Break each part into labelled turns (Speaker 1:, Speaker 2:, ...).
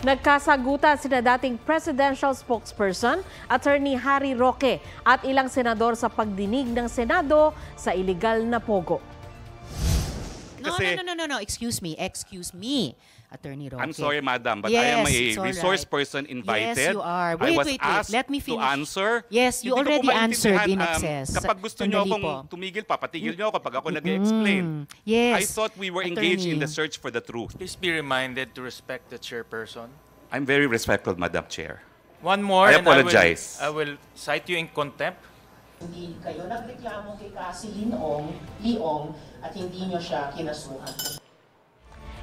Speaker 1: Nagkasagutan sina dating presidential spokesperson, Attorney Harry Roque at ilang senador sa pagdinig ng Senado sa iligal na pogo.
Speaker 2: No. Excuse me. Attorney Roque.
Speaker 3: I'm sorry, madam, but
Speaker 2: yes,
Speaker 3: I am a resource
Speaker 2: right.
Speaker 3: person invited.
Speaker 2: Yes, you are.
Speaker 3: I was
Speaker 2: Wait.
Speaker 3: asked
Speaker 2: Let me finish.
Speaker 3: to answer.
Speaker 2: Yes, you
Speaker 3: Hindi ko
Speaker 2: already
Speaker 3: po
Speaker 2: answered in
Speaker 3: maintindihan,
Speaker 2: excess.
Speaker 3: Kapag gusto niyo akong tumigil, papatigil niyo ako kapag ako nag-explain.
Speaker 2: Yes.
Speaker 3: I thought we were engaged in the search for the truth.
Speaker 4: Please be reminded to respect the chairperson.
Speaker 3: I'm very respectful, Madam Chair.
Speaker 4: One more,
Speaker 3: I apologize.
Speaker 4: I will cite you in contempt.
Speaker 5: Hindi kayo nagreklamo kay Cassie Leong at hindi niyo siya kinasuhan.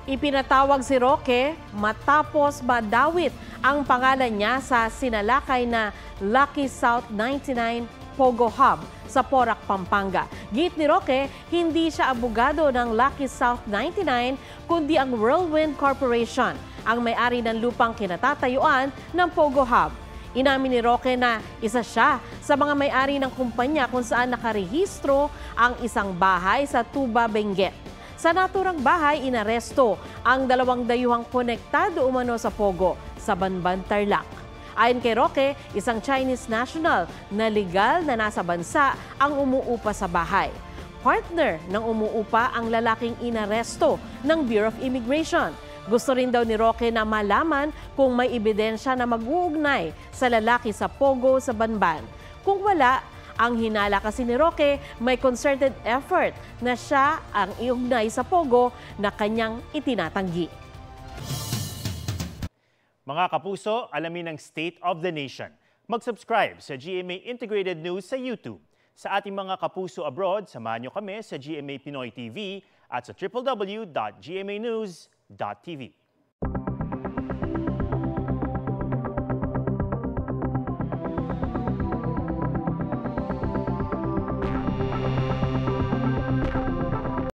Speaker 1: Ipinatawag si Roque matapos madawit ang pangalan niya sa sinalakay na Lucky South 99 Pogo Hub sa Porac, Pampanga. Git ni Roque, hindi siya abogado ng Lucky South 99 kundi ang Whirlwind Corporation, ang may-ari ng lupang kinatatayuan ng Pogo Hub. Inamin ni Roque na isa siya sa mga may-ari ng kumpanya kung saan nakarehistro ang isang bahay sa Tuba, Benguet. Sa naturang bahay, inaresto ang 2 dayuhang konektado umano sa Pogo sa Banban, Tarlac. Ayon kay Roque, isang Chinese national na legal na nasa bansa ang umuupa sa bahay. Partner ng umuupa ang lalaking inaresto ng Bureau of Immigration. Gusto rin daw ni Roque na malaman kung may ebidensya na mag-uugnay sa lalaki sa Pogo sa Banban. Kung wala, ang hinala kasi ni Roque, may concerted effort na siya ang iugnay sa Pogo na kanyang itinatanggi.
Speaker 6: Mga kapuso, alamin ang State of the Nation. Mag-subscribe sa GMA Integrated News sa YouTube. Sa ating mga kapuso abroad, samahan niyo kami sa GMA Pinoy TV at sa www.gmanews.tv.